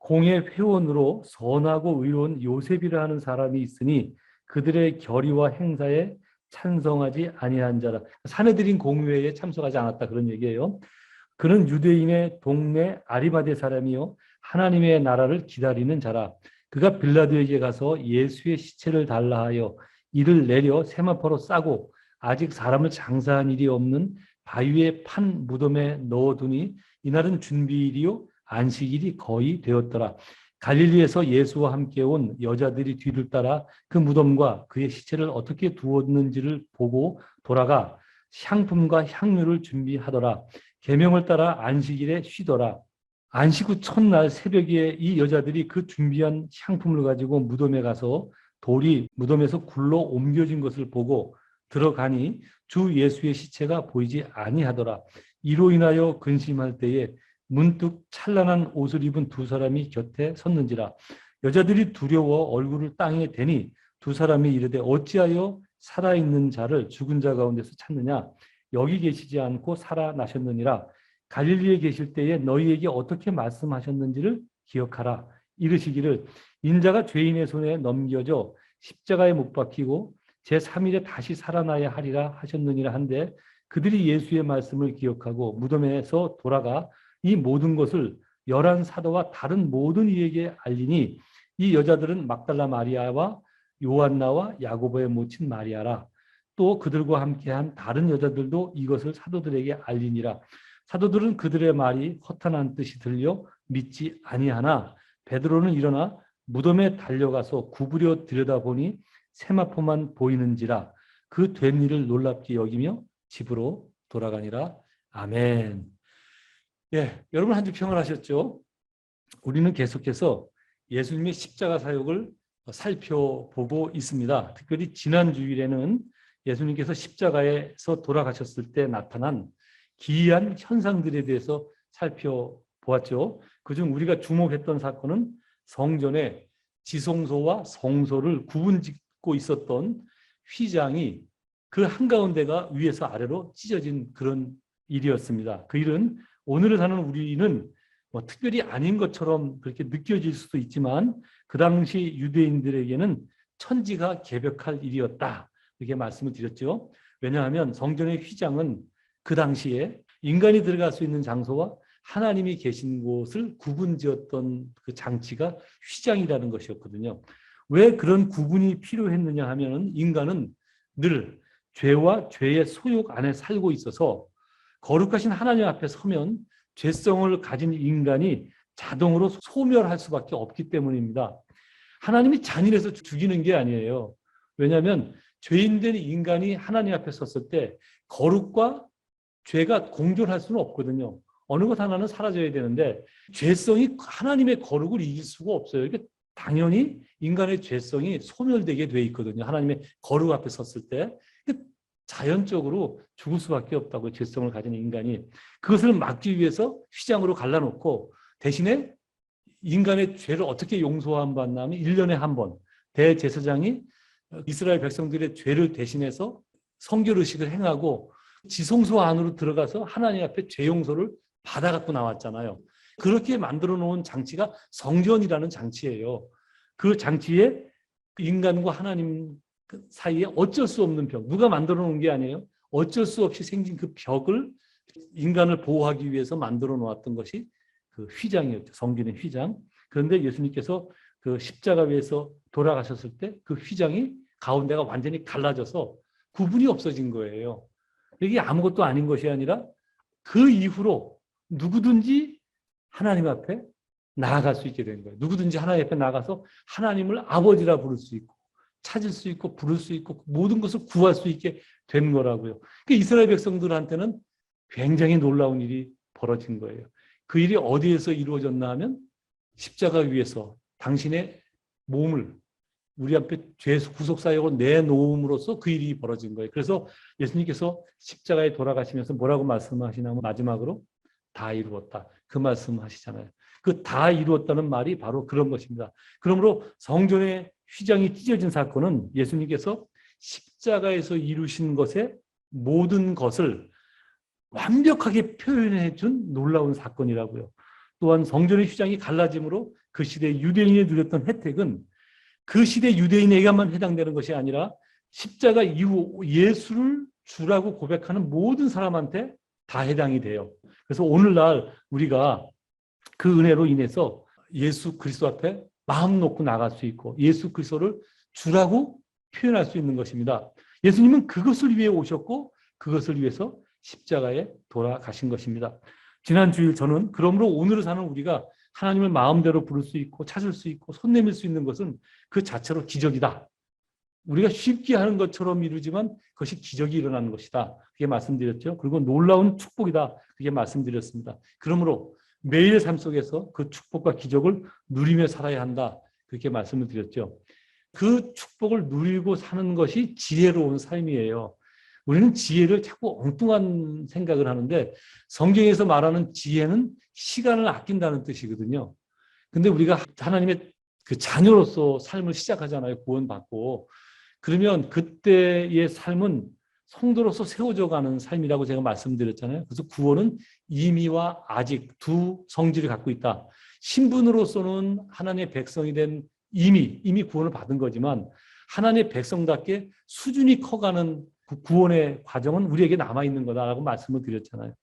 공의 회원으로 선하고 의로운 요셉이라 하는 사람이 있으니 그들의 결의와 행사에 찬성하지 아니한 자라. 사내들인 공회에 참석하지 않았다 그런 얘기예요. 그는 유대인의 동네 아리마대 사람이요 하나님의 나라를 기다리는 자라. 그가 빌라도에게 가서 예수의 시체를 달라 하여 이를 내려 세마포로 싸고 아직 사람을 장사한 일이 없는 바위에 판 무덤에 넣어두니 이날은 준비일이요 안식일이 거의 되었더라. 갈릴리에서 예수와 함께 온 여자들이 뒤를 따라 그 무덤과 그의 시체를 어떻게 두었는지를 보고 돌아가 향품과 향료를 준비하더라. 계명을 따라 안식일에 쉬더라. 안식 후 첫날 새벽에 이 여자들이 그 준비한 향품을 가지고 무덤에 가서 돌이 무덤에서 굴러 옮겨진 것을 보고 들어가니 주 예수의 시체가 보이지 아니하더라. 이로 인하여 근심할 때에 문득 찬란한 옷을 입은 두 사람이 곁에 섰는지라. 여자들이 두려워 얼굴을 땅에 대니 두 사람이 이르되 어찌하여 살아있는 자를 죽은 자 가운데서 찾느냐. 여기 계시지 않고 살아나셨느니라. 갈릴리에 계실 때에 너희에게 어떻게 말씀하셨는지를 기억하라. 이르시기를 인자가 죄인의 손에 넘겨져 십자가에 못 박히고 제3일에 다시 살아나야 하리라 하셨느니라 한데 그들이 예수의 말씀을 기억하고 무덤에서 돌아가 이 모든 것을 11 사도와 다른 모든 이에게 알리니 이 여자들은 막달라 마리아와 요한나와 야고보의 모친 마리아라. 또 그들과 함께한 다른 여자들도 이것을 사도들에게 알리니라. 사도들은 그들의 말이 허탄한 뜻이 들려 믿지 아니하나 베드로는 일어나 무덤에 달려가서 구부려 들여다보니 세마포만 보이는지라. 그 된 일을 놀랍게 여기며 집으로 돌아가니라. 아멘. 예, 여러분 한 주 평안하셨죠? 우리는 계속해서 예수님의 십자가 사역을 살펴보고 있습니다. 특별히 지난 주일에는 예수님께서 십자가에서 돌아가셨을 때 나타난 기이한 현상들에 대해서 살펴보았죠. 그중 우리가 주목했던 사건은 성전에 지성소와 성소를 구분짓고 있었던 휘장이 그 한가운데가 위에서 아래로 찢어진 그런 일이었습니다. 그 일은 오늘을 사는 우리는 특별히 아닌 것처럼 그렇게 느껴질 수도 있지만 그 당시 유대인들에게는 천지가 개벽할 일이었다. 이렇게 말씀을 드렸죠. 왜냐하면 성전의 휘장은 그 당시에 인간이 들어갈 수 있는 장소와 하나님이 계신 곳을 구분지었던 그 장치가 휘장이라는 것이었거든요. 왜 그런 구분이 필요했느냐 하면 인간은 늘 죄와 죄의 소욕 안에 살고 있어서 거룩하신 하나님 앞에 서면 죄성을 가진 인간이 자동으로 소멸할 수밖에 없기 때문입니다. 하나님이 잔인해서 죽이는 게 아니에요. 왜냐하면 죄인된 인간이 하나님 앞에 섰을 때 거룩과 죄가 공존할 수는 없거든요. 어느 것 하나는 사라져야 되는데 죄성이 하나님의 거룩을 이길 수가 없어요. 이게 당연히 인간의 죄성이 소멸되게 돼 있거든요. 하나님의 거룩 앞에 섰을 때 자연적으로 죽을 수밖에 없다고 죄성을 가진 인간이 그것을 막기 위해서 휘장으로 갈라놓고 대신에 인간의 죄를 어떻게 용서받냐면 1년에 한 번 대제사장이 이스라엘 백성들의 죄를 대신해서 성결의식을 행하고 지성소 안으로 들어가서 하나님 앞에 죄 용서를 받아갖고 나왔잖아요. 그렇게 만들어 놓은 장치가 성전이라는 장치예요. 그 장치에 인간과 하나님 사이에 어쩔 수 없는 벽, 누가 만들어 놓은 게 아니에요. 어쩔 수 없이 생긴 그 벽을 인간을 보호하기 위해서 만들어 놓았던 것이 그 휘장이었죠. 성전의 휘장. 그런데 예수님께서 그 십자가 위에서 돌아가셨을 때 그 휘장이 가운데가 완전히 갈라져서 구분이 없어진 거예요. 이게 아무것도 아닌 것이 아니라 그 이후로 누구든지 하나님 앞에 나아갈 수 있게 된 거예요. 누구든지 하나님 앞에 나가서 하나님을 아버지라 부를 수 있고 찾을 수 있고 부를 수 있고 모든 것을 구할 수 있게 된 거라고요. 그 이스라엘 백성들한테는 굉장히 놀라운 일이 벌어진 거예요. 그 일이 어디에서 이루어졌나 하면 십자가 위에서 당신의 몸을 우리 앞에 죄 구속사역으로 내놓음으로써 그 일이 벌어진 거예요. 그래서 예수님께서 십자가에 돌아가시면서 뭐라고 말씀하시냐면 마지막으로 다 이루었다. 그 말씀하시잖아요. 그 다 이루었다는 말이 바로 그런 것입니다. 그러므로 성전의 휘장이 찢어진 사건은 예수님께서 십자가에서 이루신 것의 모든 것을 완벽하게 표현해 준 놀라운 사건이라고요. 또한 성전의 휘장이 갈라짐으로 그 시대 유대인이 누렸던 혜택은 그 시대 유대인에게만 해당되는 것이 아니라 십자가 이후 예수를 주라고 고백하는 모든 사람한테 다 해당이 돼요. 그래서 오늘날 우리가 그 은혜로 인해서 예수 그리스도 앞에 마음 놓고 나갈 수 있고 예수 그리스도를 주라고 표현할 수 있는 것입니다. 예수님은 그것을 위해 오셨고 그것을 위해서 십자가에 돌아가신 것입니다. 지난 주일 저는 그러므로 오늘을 사는 우리가 하나님을 마음대로 부를 수 있고 찾을 수 있고 손 내밀 수 있는 것은 그 자체로 기적이다. 우리가 쉽게 하는 것처럼 이루지만 그것이 기적이 일어나는 것이다. 그게 말씀드렸죠. 그리고 놀라운 축복이다. 그게 말씀드렸습니다. 그러므로 매일의 삶 속에서 그 축복과 기적을 누리며 살아야 한다. 그렇게 말씀을 드렸죠. 그 축복을 누리고 사는 것이 지혜로운 삶이에요. 우리는 지혜를 자꾸 엉뚱한 생각을 하는데 성경에서 말하는 지혜는 시간을 아낀다는 뜻이거든요. 근데 우리가 하나님의 그 자녀로서 삶을 시작하잖아요. 구원받고. 그러면 그때의 삶은 성도로서 세워져 가는 삶이라고 제가 말씀드렸잖아요. 그래서 구원은 이미와 아직 두 성질을 갖고 있다. 신분으로서는 하나님의 백성이 된 이미 구원을 받은 거지만 하나님의 백성답게 수준이 커가는 그 구원의 과정은 우리에게 남아있는 거다라고 말씀을 드렸잖아요.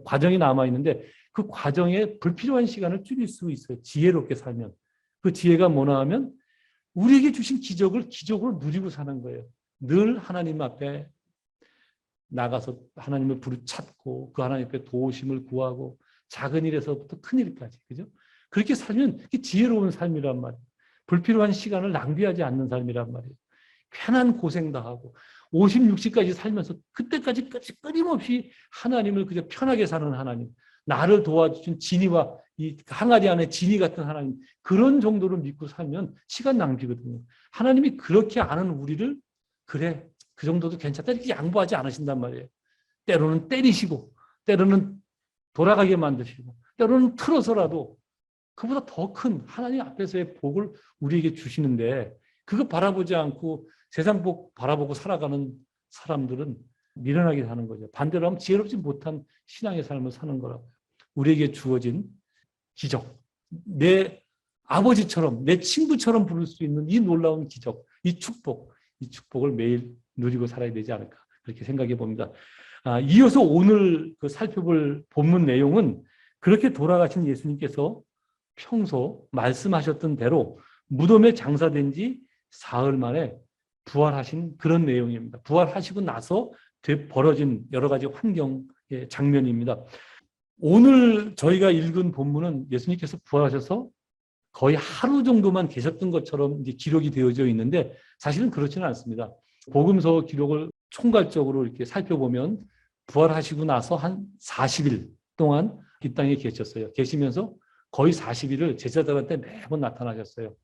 과정이 남아있는데 그 과정에 불필요한 시간을 줄일 수 있어요. 지혜롭게 살면. 그 지혜가 뭐냐 하면 우리에게 주신 기적을 기적으로 누리고 사는 거예요. 늘 하나님 앞에 나가서 하나님을 부르찾고 그 하나님 앞에 도우심을 구하고 작은 일에서부터 큰 일까지. 그죠? 그렇게 살면 지혜로운 삶이란 말이에요. 불필요한 시간을 낭비하지 않는 삶이란 말이에요. 괜한 고생 다 하고 50, 60까지 살면서 그때까지 끊임없이 하나님을 그저 편하게 사는 하나님, 나를 도와주신 지니와 이 항아리 안에 지니 같은 하나님, 그런 정도로 믿고 살면 시간 낭비거든요. 하나님이 그렇게 아는 우리를 그래 그 정도도 괜찮다 이렇게 양보하지 않으신단 말이에요. 때로는 때리시고 때로는 돌아가게 만드시고 때로는 틀어서라도 그보다 더 큰 하나님 앞에서의 복을 우리에게 주시는데 그거 바라보지 않고 세상 복 바라보고 살아가는 사람들은 미련하게 사는 거죠. 반대로 하면 지혜롭지 못한 신앙의 삶을 사는 거라고요. 우리에게 주어진 기적, 내 아버지처럼 내 친구처럼 부를 수 있는 이 놀라운 기적, 이 축복을 매일 누리고 살아야 되지 않을까 그렇게 생각해 봅니다. 이어서 오늘 그 살펴볼 본문 내용은 그렇게 돌아가신 예수님께서 평소 말씀하셨던 대로 무덤에 장사된 지 사흘 만에 부활하신 그런 내용입니다. 부활하시고 나서 벌어진 여러 가지 환경의 장면입니다. 오늘 저희가 읽은 본문은 예수님께서 부활하셔서 거의 하루 정도만 계셨던 것처럼 이제 기록이 되어져 있는데 사실은 그렇지는 않습니다. 복음서 기록을 총괄적으로 이렇게 살펴보면 부활하시고 나서 한 40일 동안 이 땅에 계셨어요. 계시면서 거의 40일을 제자들한테 매번 나타나셨어요.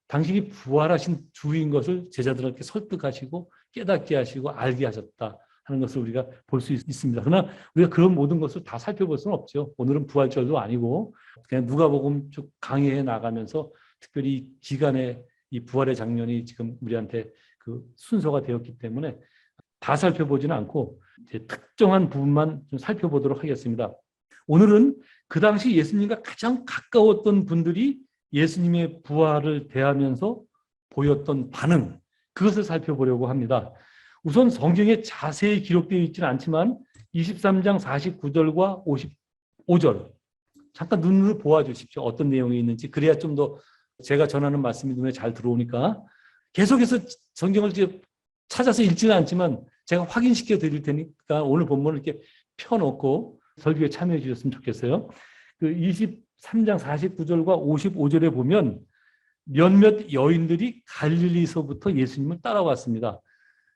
당신이 부활하신 주인 것을 제자들에게 설득하시고 깨닫게 하시고 알게 하셨다 하는 것을 우리가 볼 수 있습니다. 그러나 우리가 그런 모든 것을 다 살펴볼 수는 없죠. 오늘은 부활절도 아니고 그냥 누가복음 쭉 강의해 나가면서 특별히 기간에 이 부활의 장면이 지금 우리한테 그 순서가 되었기 때문에 다 살펴보지는 않고 이제 특정한 부분만 좀 살펴보도록 하겠습니다. 오늘은 그 당시 예수님과 가장 가까웠던 분들이 예수님의 부활을 대하면서 보였던 반응, 그것을 살펴보려고 합니다. 우선 성경에 자세히 기록되어 있지는 않지만 23장 49절과 55절 잠깐 눈으로 보아주십시오. 어떤 내용이 있는지. 그래야 좀 더 제가 전하는 말씀이 눈에 잘 들어오니까 계속해서 성경을 찾아서 읽지는 않지만 제가 확인시켜 드릴 테니까 오늘 본문을 이렇게 펴놓고 설교에 참여해 주셨으면 좋겠어요. 그 23장 49절과 55절에 보면 몇몇 여인들이 갈릴리서부터 예수님을 따라왔습니다.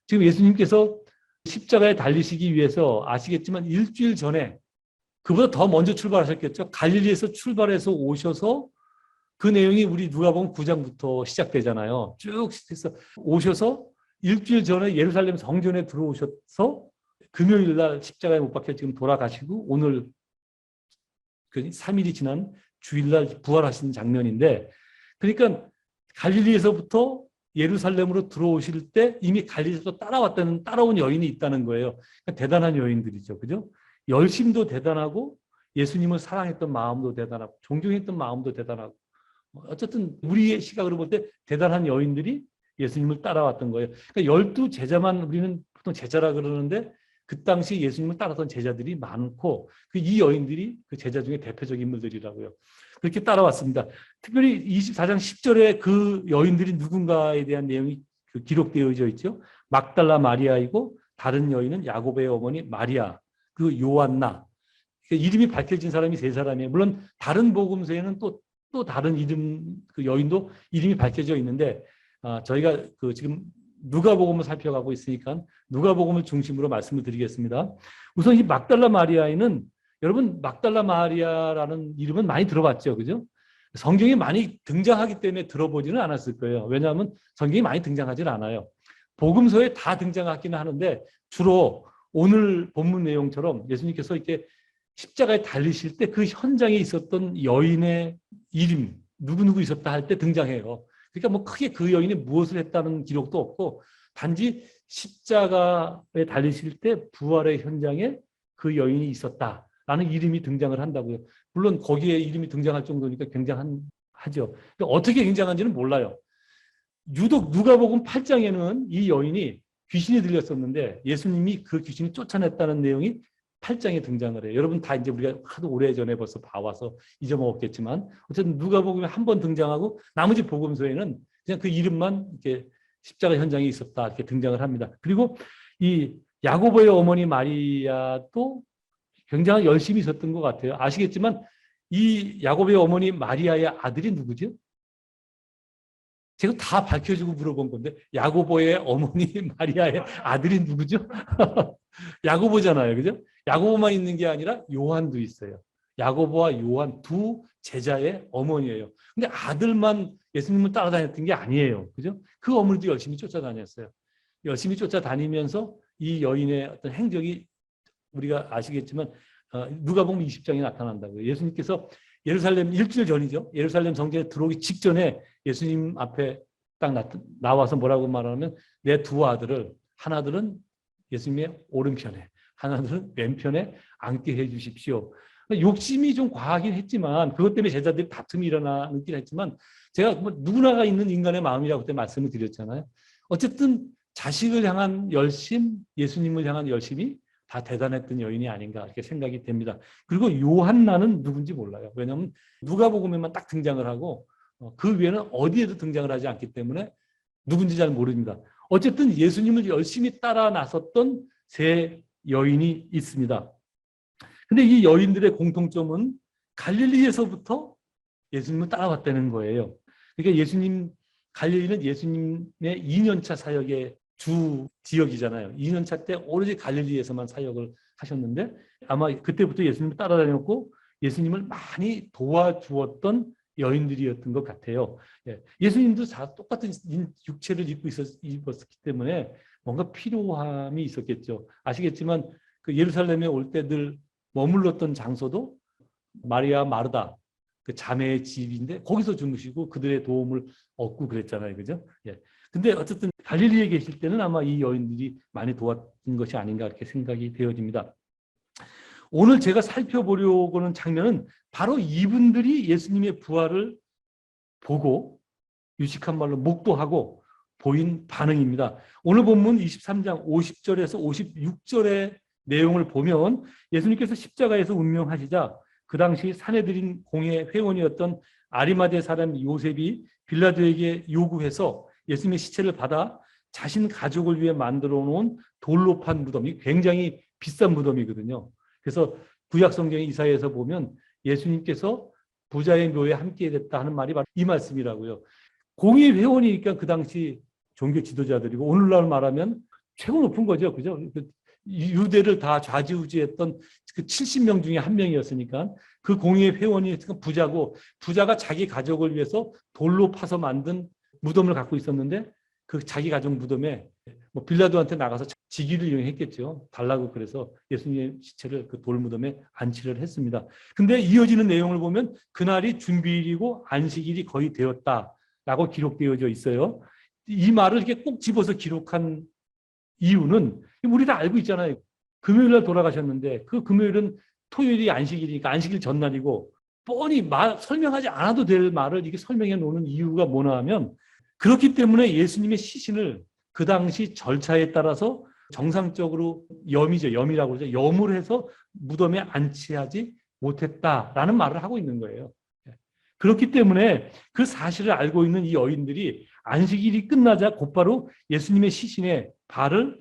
지금 예수님께서 십자가에 달리시기 위해서 아시겠지만 일주일 전에 그보다 더 먼저 출발하셨겠죠. 갈릴리에서 출발해서 오셔서 그 내용이 우리 누가복음 9장부터 시작되잖아요. 쭉 해서 오셔서 일주일 전에 예루살렘 성전에 들어오셔서 금요일 날 십자가에 못 박혀 지금 돌아가시고 오늘 그 3일이 지난 주일날 부활하신 장면인데 그러니까 갈릴리에서부터 예루살렘으로 들어오실 때 이미 갈릴리에서 따라온 여인이 있다는 거예요. 그러니까 대단한 여인들이죠. 그죠? 열심도 대단하고 예수님을 사랑했던 마음도 대단하고 존경했던 마음도 대단하고 어쨌든 우리의 시각으로 볼 때 대단한 여인들이 예수님을 따라왔던 거예요. 그러니까 12제자만 우리는 보통 제자라 그러는데 그 당시 예수님을 따랐던 제자들이 많고 이 여인들이 그 제자 중에 대표적인 인물들이라고요. 그렇게 따라왔습니다. 특별히 24장 10절에 그 여인들이 누군가에 대한 내용이 기록되어 있죠. 막달라 마리아이고 다른 여인은 야고보의 어머니 마리아, 그 요한나. 이름이 밝혀진 사람이 세 사람이에요. 물론 다른 복음서에는 또 다른 이름, 그 여인도 이름이 밝혀져 있는데 저희가 지금 누가복음을 살펴가고 있으니까 누가복음을 중심으로 말씀을 드리겠습니다. 우선 이 막달라 마리아에는 여러분 막달라 마리아라는 이름은 많이 들어봤죠, 그죠? 성경에 많이 등장하기 때문에 들어보지는 않았을 거예요. 왜냐하면 성경이 많이 등장하지는 않아요. 복음서에 다 등장하기는 하는데 주로 오늘 본문 내용처럼 예수님께서 이렇게 십자가에 달리실 때 그 현장에 있었던 여인의 이름, 누구누구 있었다 할 때 등장해요. 그러니까 뭐 크게 그 여인이 무엇을 했다는 기록도 없고 단지 십자가에 달리실 때 부활의 현장에 그 여인이 있었다라는 이름이 등장을 한다고요. 물론 거기에 이름이 등장할 정도니까 굉장하죠. 어떻게 굉장한지는 몰라요. 유독 누가복음 8장에는 이 여인이 귀신이 들렸었는데 예수님이 그 귀신을 쫓아냈다는 내용이 8장에 등장을 해요. 여러분 다 이제 우리가 하도 오래전에 벌써 봐와서 잊어먹었겠지만 어쨌든 누가복음에 한 번 등장하고 나머지 복음서에는 그냥 그 이름만 이렇게 십자가 현장에 있었다 이렇게 등장을 합니다. 그리고 이 야고보의 어머니 마리아도 굉장히 열심히 있었던 것 같아요. 아시겠지만 이 야고보의 어머니 마리아의 아들이 누구죠? 제가 다 밝혀주고 물어본 건데 야고보의 어머니 마리아의 아들이 누구죠? 야고보잖아요. 그죠? 야고보만 있는 게 아니라 요한도 있어요. 야고보와 요한 두 제자의 어머니예요. 근데 아들만 예수님을 따라다녔던 게 아니에요. 그죠? 그 어머니도 열심히 쫓아다녔어요. 열심히 쫓아다니면서 이 여인의 어떤 행적이 우리가 아시겠지만 누가복음 20장에 나타난다고요. 예수님께서 예루살렘 일주일 전이죠. 예루살렘 성전에 들어오기 직전에 예수님 앞에 딱 나와서 뭐라고 말하면 내 두 아들을 하나들은 예수님의 오른편에 하나들은 왼편에 앉게 해 주십시오. 욕심이 좀 과하긴 했지만 그것 때문에 제자들이 다툼이 일어나긴 했지만 제가 뭐 누구나가 있는 인간의 마음이라고 그때 말씀을 드렸잖아요. 어쨌든 자식을 향한 열심, 예수님을 향한 열심이 다 대단했던 여인이 아닌가 이렇게 생각이 됩니다. 그리고 요한나는 누군지 몰라요. 왜냐하면 누가복음에만 딱 등장을 하고 그 외에는 어디에도 등장을 하지 않기 때문에 누군지 잘 모릅니다. 어쨌든 예수님을 열심히 따라 나섰던 세 여인이 있습니다. 근데 이 여인들의 공통점은 갈릴리에서부터 예수님을 따라왔다는 거예요. 그러니까 갈릴리는 예수님의 2년차 사역의 주 지역이잖아요. 2년차 때 오로지 갈릴리에서만 사역을 하셨는데 아마 그때부터 예수님을 따라다녔고 예수님을 많이 도와주었던 여인들이었던 것 같아요. 예수님도 다 똑같은 육체를 입었기 때문에 뭔가 필요함이 있었겠죠. 아시겠지만 그 예루살렘에 올 때 늘 머물렀던 장소도 마리아 마르다 그 자매의 집인데 거기서 주무시고 그들의 도움을 얻고 그랬잖아요. 그죠? 근데 어쨌든 갈릴리에 계실 때는 아마 이 여인들이 많이 도왔던 것이 아닌가 이렇게 생각이 되어집니다. 오늘 제가 살펴보려고 하는 장면은 바로 이분들이 예수님의 부활을 보고 유식한 말로 목도하고 보인 반응입니다. 오늘 본문 23장 50절에서 56절의 내용을 보면 예수님께서 십자가에서 운명하시자 그 당시 사내들인 공회 회원이었던 아리마대 사람 요셉이 빌라도에게 요구해서 예수님의 시체를 받아 자신 가족을 위해 만들어 놓은 돌로 판 무덤이 굉장히 비싼 무덤이거든요. 그래서 구약 성경 이사야에서 보면 예수님께서 부자의 묘에 함께 됐다 하는 말이 바로 이 말씀이라고요. 공의 회원이니까 그 당시 종교 지도자들이고 오늘날 말하면 최고 높은 거죠. 그죠? 유대를 다 좌지우지했던 그 70명 중에 한 명이었으니까 그 공의 회원이 부자고 부자가 자기 가족을 위해서 돌로 파서 만든 무덤을 갖고 있었는데 그 자기 가족 무덤에 뭐 빌라도한테 나가서 직위를 이용했겠죠. 달라고 그래서 예수님의 시체를 그 돌 무덤에 안치를 했습니다. 근데 이어지는 내용을 보면 그날이 준비일이고 안식일이 거의 되었다라고 기록되어져 있어요. 이 말을 이렇게 꼭 집어서 기록한 이유는 우리 다 알고 있잖아요. 금요일 날 돌아가셨는데 그 금요일은 토요일이 안식일이니까 안식일 전날이고 뻔히 설명하지 않아도 될 말을 이게 설명해 놓는 이유가 뭐냐 하면 그렇기 때문에 예수님의 시신을 그 당시 절차에 따라서 정상적으로 염이라고 그러죠. 염을 해서 무덤에 안치하지 못했다라는 말을 하고 있는 거예요. 그렇기 때문에 그 사실을 알고 있는 이 여인들이 안식일이 끝나자 곧바로 예수님의 시신에 발을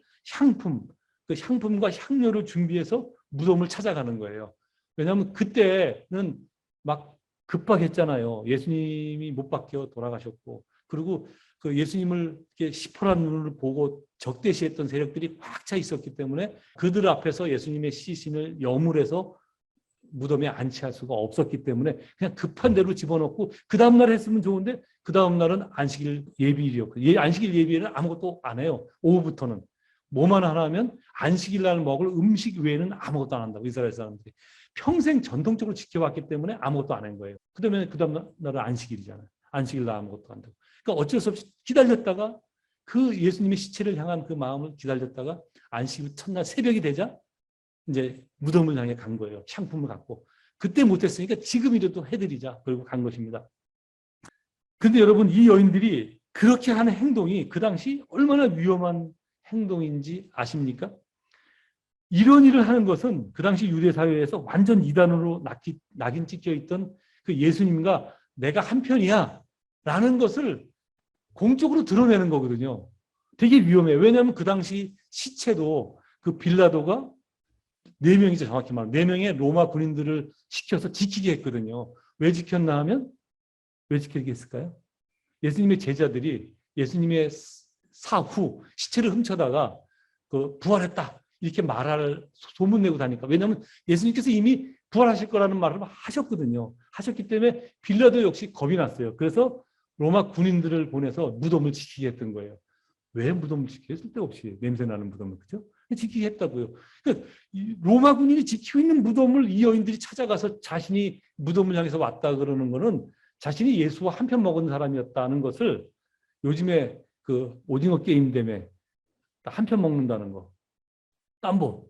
그 향품과 향료를 준비해서 무덤을 찾아가는 거예요. 왜냐하면 그때는 막 급박했잖아요. 예수님이 못 박혀 돌아가셨고, 그리고 그 예수님을 이렇게 시퍼런 눈으로 보고 적대시했던 세력들이 꽉 차 있었기 때문에 그들 앞에서 예수님의 시신을 염을해서 무덤에 안치할 수가 없었기 때문에 그냥 급한 대로 집어넣고 그 다음날 했으면 좋은데 그 다음날은 안식일 예비일이었고 안식일 예비일은 아무것도 안 해요. 오후부터는. 뭐만 하나 하면 안식일 날 먹을 음식 외에는 아무것도 안 한다고 이스라엘 사람들이. 평생 전통적으로 지켜왔기 때문에 아무것도 안 한 거예요. 그다음에 그 다음날은 안식일이잖아요. 안식일 날 아무것도 안 한다고. 그러니까 어쩔 수 없이 기다렸다가 그 예수님의 시체를 향한 그 마음을 기다렸다가 안식일 첫날 새벽이 되자 이제 무덤을 향해 간 거예요. 향품을 갖고. 그때 못했으니까 지금이라도 해드리자. 그리고 간 것입니다. 근데 여러분 이 여인들이 그렇게 하는 행동이 그 당시 얼마나 위험한 행동인지 아십니까? 이런 일을 하는 것은 그 당시 유대 사회에서 완전 이단으로 낙인 찍혀 있던 그 예수님과 내가 한편이야 라는 것을 공적으로 드러내는 거거든요. 되게 위험해요. 왜냐하면 그 당시 시체도 그 빌라도가 4명이죠. 정확히 말하면 4명의 로마 군인들을 시켜서 지키게 했거든요. 왜 지켰나 하면 왜 지키게 했을까요? 예수님의 제자들이 예수님의 사후 시체를 훔쳐다가 그 부활했다 이렇게 말할 소문 내고 다니까. 왜냐하면 예수님께서 이미 부활하실 거라는 말을 하셨거든요. 하셨기 때문에 빌라도 역시 겁이 났어요. 그래서 로마 군인들을 보내서 무덤을 지키게 했던 거예요. 왜 무덤을 지키게 쓸데없이 냄새나는 무덤을, 그죠? 지키게 했다고요. 그러니까 로마 군인이 지키고 있는 무덤을 이 여인들이 찾아가서 자신이 무덤을 향해서 왔다 그러는 거는 자신이 예수와 한편 먹은 사람이었다는 것을 요즘에 그 오징어 게임 때문에 한편 먹는다는 거. 깜보.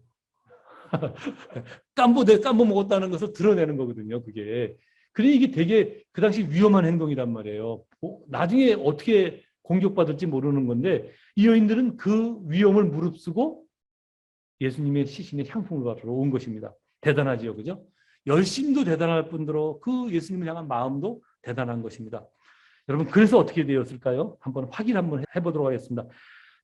깜보 먹었다는 것을 드러내는 거거든요, 그게. 그러니 이게 되게 그 당시 위험한 행동이란 말이에요. 나중에 어떻게 공격받을지 모르는 건데 이 여인들은 그 위험을 무릅쓰고 예수님의 시신에 향품을 받으러 온 것입니다. 대단하지요, 그죠? 열심도 대단할 뿐더러 그 예수님을 향한 마음도 대단한 것입니다. 여러분, 그래서 어떻게 되었을까요? 한번 해보도록 하겠습니다.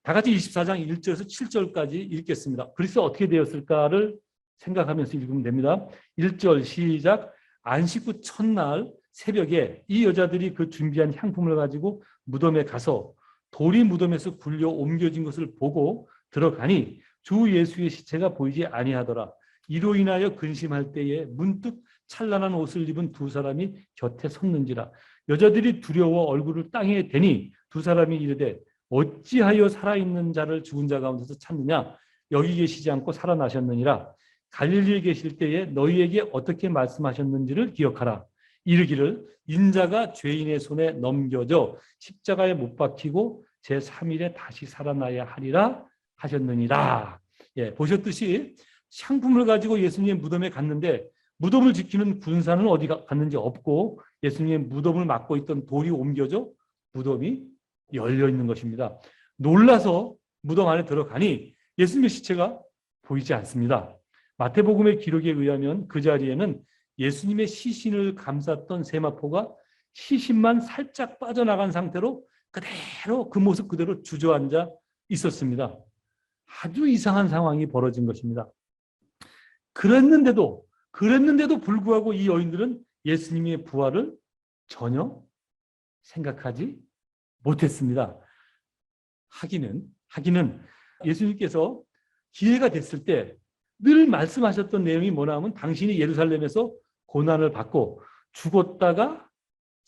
다 같이 24장 1절에서 7절까지 읽겠습니다. 그래서 어떻게 되었을까를 생각하면서 읽으면 됩니다. 1절 시작. 안식 후 첫날 새벽에 이 여자들이 그 준비한 향품을 가지고 무덤에 가서 돌이 무덤에서 굴려 옮겨진 것을 보고 들어가니 주 예수의 시체가 보이지 아니하더라. 이로 인하여 근심할 때에 문득 찬란한 옷을 입은 두 사람이 곁에 섰는지라. 여자들이 두려워 얼굴을 땅에 대니 두 사람이 이르되 어찌하여 살아있는 자를 죽은 자 가운데서 찾느냐? 여기 계시지 않고 살아나셨느니라. 갈릴리에 계실 때에 너희에게 어떻게 말씀하셨는지를 기억하라. 이르기를 인자가 죄인의 손에 넘겨져 십자가에 못 박히고 제3일에 다시 살아나야 하리라 하셨느니라. 예, 보셨듯이 향품을 가지고 예수님의 무덤에 갔는데 무덤을 지키는 군사는 어디 갔는지 없고 예수님의 무덤을 막고 있던 돌이 옮겨져 무덤이 열려 있는 것입니다. 놀라서 무덤 안에 들어가니 예수님의 시체가 보이지 않습니다. 마태복음의 기록에 의하면 그 자리에는 예수님의 시신을 감쌌던 세마포가 시신만 살짝 빠져나간 상태로 그대로 그 모습 그대로 주저앉아 있었습니다. 아주 이상한 상황이 벌어진 것입니다. 그랬는데도 불구하고 이 여인들은 예수님의 부활을 전혀 생각하지 못했습니다. 하기는 예수님께서 기회가 됐을 때 늘 말씀하셨던 내용이 뭐냐 하면 당신이 예루살렘에서 고난을 받고 죽었다가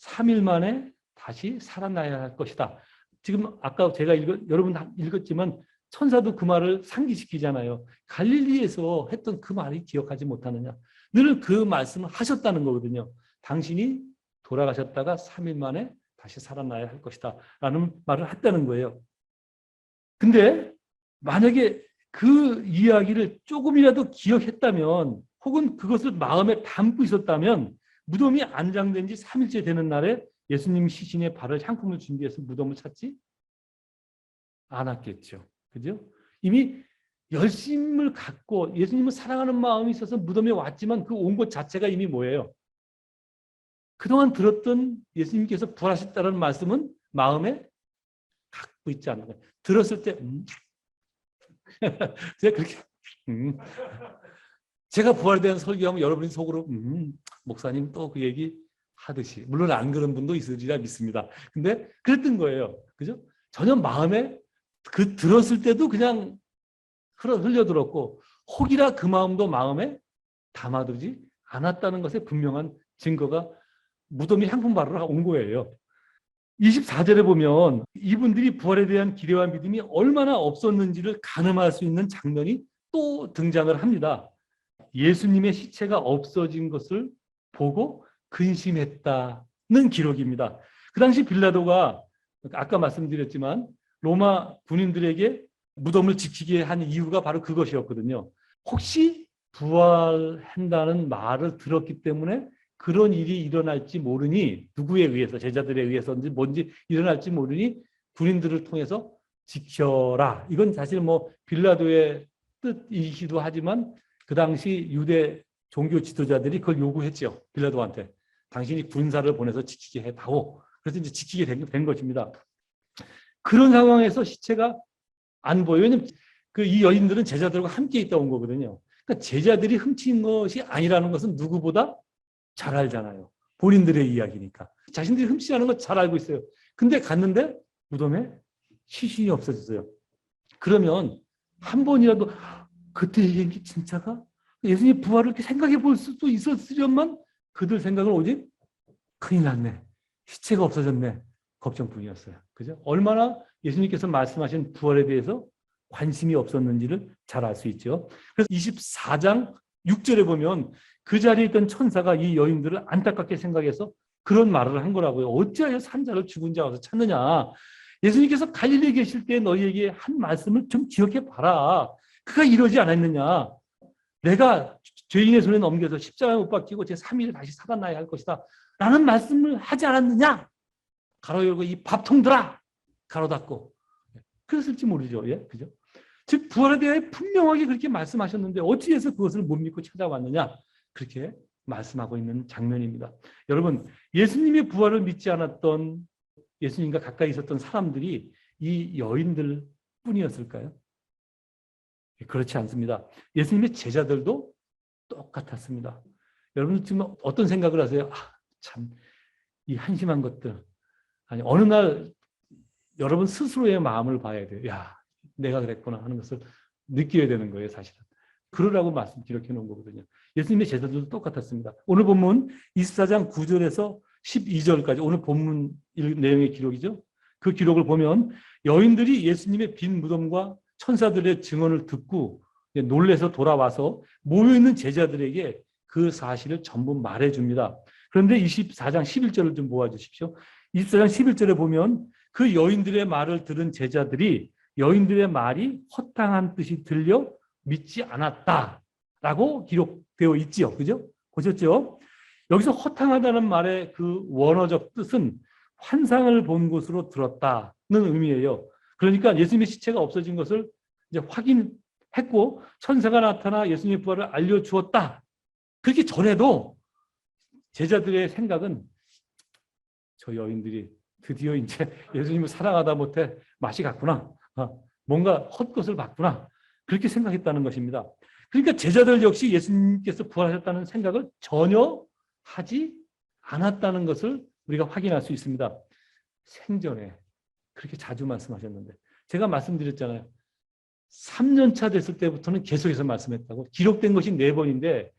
3일 만에 다시 살아나야 할 것이다. 지금 아까 제가 여러분 읽었지만 천사도 그 말을 상기시키잖아요. 갈릴리에서 했던 그 말이 기억하지 못하느냐. 늘 그 말씀을 하셨다는 거거든요. 당신이 돌아가셨다가 3일 만에 다시 살아나야 할 것이다 라는 말을 했다는 거예요. 근데 만약에 그 이야기를 조금이라도 기억했다면 혹은 그것을 마음에 담고 있었다면 무덤이 안장된 지 3일째 되는 날에 예수님 시신의 발을 향품을 준비해서 무덤을 찾지 않았겠죠. 그죠? 이미 열심을 갖고 예수님을 사랑하는 마음이 있어서 무덤에 왔지만 그 온 것 자체가 이미 뭐예요? 그동안 들었던 예수님께서 부활하셨다는 말씀은 마음에 갖고 있지 않는 거예요. 들었을 때 제가 그렇게 제가 부활에 대한 설교하면 여러분이 속으로 목사님 또 그 얘기 하듯이 물론 안 그런 분도 있으리라 믿습니다. 근데 그랬던 거예요. 그죠? 전혀 마음에 그 들었을 때도 그냥 흘려들었고 혹이라 그 마음도 마음에 담아두지 않았다는 것에 분명한 증거가 무덤이 향품 바르러 온 거예요. 24절에 보면 이분들이 부활에 대한 기대와 믿음이 얼마나 없었는지를 가늠할 수 있는 장면이 또 등장을 합니다. 예수님의 시체가 없어진 것을 보고 근심했다는 기록입니다. 그 당시 빌라도가 아까 말씀드렸지만 로마 군인들에게 무덤을 지키게 한 이유가 바로 그것이었거든요. 혹시 부활한다는 말을 들었기 때문에 그런 일이 일어날지 모르니 누구에 의해서 제자들에 의해서인지 뭔지 일어날지 모르니 군인들을 통해서 지켜라. 이건 사실 뭐 빌라도의 뜻이기도 하지만 그 당시 유대 종교 지도자들이 그걸 요구했죠. 빌라도한테. 당신이 군사를 보내서 지키게 해다오. 그래서 이제 지키게 된 것입니다. 그런 상황에서 시체가 안 보여요. 왜냐면 이 여인들은 제자들과 함께 있다 온 거거든요. 그러니까 제자들이 훔친 것이 아니라는 것은 누구보다 잘 알잖아요. 본인들의 이야기니까. 자신들이 훔치지 않은 거 잘 알고 있어요. 근데 갔는데 무덤에 시신이 없어졌어요. 그러면 한 번이라도 그때 얘기한 게 진짜가? 예수님 부활을 이렇게 생각해 볼 수도 있었으련만 그들 생각은 오직 큰일 났네. 시체가 없어졌네. 걱정뿐이었어요. 그죠? 얼마나 예수님께서 말씀하신 부활에 대해서 관심이 없었는지를 잘 알 수 있죠. 그래서 24장 6절에 보면 그 자리에 있던 천사가 이 여인들을 안타깝게 생각해서 그런 말을 한 거라고요. 어찌하여 산자를 죽은 자 와서 찾느냐. 예수님께서 갈릴리에 계실 때 너희에게 한 말씀을 좀 기억해 봐라. 그가 이러지 않았느냐. 내가 죄인의 손에 넘겨서 십자가에 못 박히고 제 3일에 다시 살아나야 할 것이다. 라는 말씀을 하지 않았느냐. 가로 열고 이 밥통들아. 가로 닫고. 그랬을지 모르죠. 예, 그죠? 즉 부활에 대해 분명하게 그렇게 말씀하셨는데 어찌해서 그것을 못 믿고 찾아왔느냐. 그렇게 말씀하고 있는 장면입니다. 여러분, 예수님의 부활을 믿지 않았던 예수님과 가까이 있었던 사람들이 이 여인들 뿐이었을까요? 그렇지 않습니다. 예수님의 제자들도 똑같았습니다. 여러분 지금 어떤 생각을 하세요? 참, 이 한심한 것들. 아니, 어느 날 여러분 스스로의 마음을 봐야 돼요. 야, 내가 그랬구나 하는 것을 느껴야 되는 거예요, 사실은. 그러라고 말씀 기록해 놓은 거거든요. 예수님의 제자들도 똑같았습니다. 오늘 본문 24장 9절에서 12절까지 오늘 본문 내용의 기록이죠. 그 기록을 보면 여인들이 예수님의 빈 무덤과 천사들의 증언을 듣고 놀래서 돌아와서 모여있는 제자들에게 그 사실을 전부 말해줍니다. 그런데 24장 11절을 좀 모아주십시오. 24장 11절에 보면 그 여인들의 말을 들은 제자들이 여인들의 말이 허탕한 뜻이 들려 믿지 않았다라고 기록되어 있지요. 그죠? 보셨죠? 여기서 허탕하다는 말의 그 원어적 뜻은 환상을 본 것으로 들었다는 의미예요. 그러니까 예수님의 시체가 없어진 것을 이제 확인했고 천사가 나타나 예수님의 부활을 알려주었다. 그렇게 전에도 제자들의 생각은 저 여인들이 드디어 이제 예수님을 사랑하다 못해 맛이 갔구나. 뭔가 헛것을 봤구나. 그렇게 생각했다는 것입니다. 그러니까 제자들 역시 예수님께서 부활하셨다는 생각을 전혀 하지 않았다는 것을 우리가 확인할 수 있습니다. 생전에 그렇게 자주 말씀하셨는데 제가 말씀드렸잖아요. 3년차 됐을 때부터는 계속해서 말씀했다고. 기록된 것이 4번인데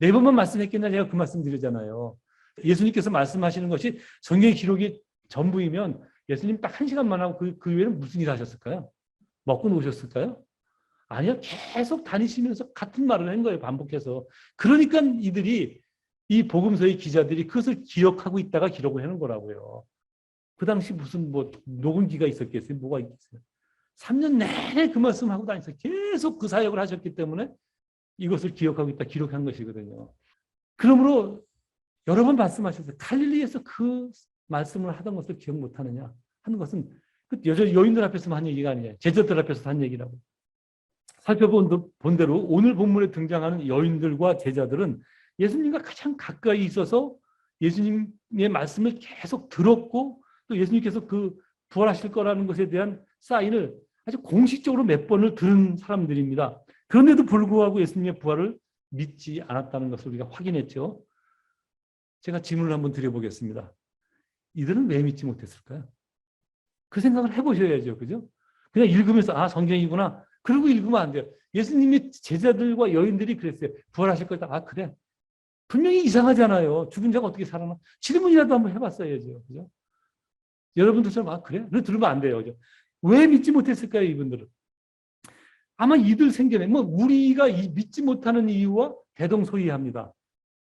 4번만 말씀했겠냐 제가 그 말씀 드리잖아요. 예수님께서 말씀하시는 것이 성경의 기록이 전부이면 예수님 딱 1시간만 하고 그 외에는 무슨 일 하셨을까요? 먹고 노셨을까요? 아니요. 계속 다니시면서 같은 말을 한 거예요. 반복해서. 그러니까 이들이 이 복음서의 기자들이 그것을 기억하고 있다가 기록을 해놓은 거라고요. 그 당시 무슨 뭐 녹음기가 있었겠어요? 뭐가 있겠어요? 3년 내내 그 말씀하고 다니면서 계속 그 사역을 하셨기 때문에 이것을 기억하고 있다 기록한 것이거든요. 그러므로 여러 번 말씀하셨어요. 갈릴리에서 그 말씀을 하던 것을 기억 못하느냐 하는 것은 그 여인들 앞에서만 한 얘기가 아니에요. 제자들 앞에서 한 얘기라고. 살펴본 대로 오늘 본문에 등장하는 여인들과 제자들은 예수님과 가장 가까이 있어서 예수님의 말씀을 계속 들었고 또 예수님께서 그 부활하실 거라는 것에 대한 사인을 아주 공식적으로 몇 번을 들은 사람들입니다. 그런데도 불구하고 예수님의 부활을 믿지 않았다는 것을 우리가 확인했죠. 제가 질문을 한번 드려보겠습니다. 이들은 왜 믿지 못했을까요? 그 생각을 해보셔야죠. 그죠? 그냥 읽으면서 아 성경이구나. 그러고 읽으면 안 돼요. 예수님의 제자들과 여인들이 그랬어요. 부활하실 거다. 아 그래. 분명히 이상하잖아요. 죽은 자가 어떻게 살아나? 질문이라도 한번 해봤어야죠. 그죠? 여러분들처럼 아 그래? 그래 들으면 안 돼요. 그죠? 왜 믿지 못했을까요? 이분들은. 아마 이들 생전에 뭐 우리가 믿지 못하는 이유와 대동소이합니다.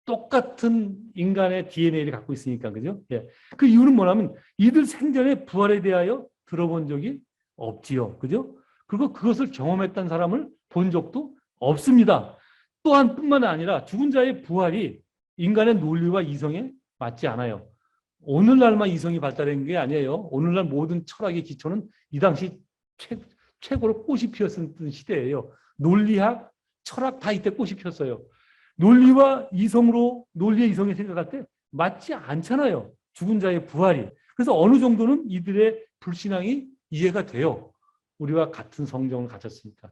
똑같은 인간의 DNA를 갖고 있으니까 그죠? 예. 그 이유는 뭐냐면 이들 생전에 부활에 대하여 들어본 적이 없지요. 그죠? 그리고 그것을 경험했던 사람을 본 적도 없습니다. 또한 뿐만 아니라 죽은 자의 부활이 인간의 논리와 이성에 맞지 않아요. 오늘날만 이성이 발달한 게 아니에요. 오늘날 모든 철학의 기초는 이 당시 최고로 꽃이 피었던 시대예요. 논리학, 철학 다 이때 꽃이 피었어요. 논리와 이성으로 논리의 이성이 생각할 때 맞지 않잖아요. 죽은 자의 부활이. 그래서 어느 정도는 이들의 불신앙이 이해가 돼요. 우리와 같은 성정을 가졌으니까.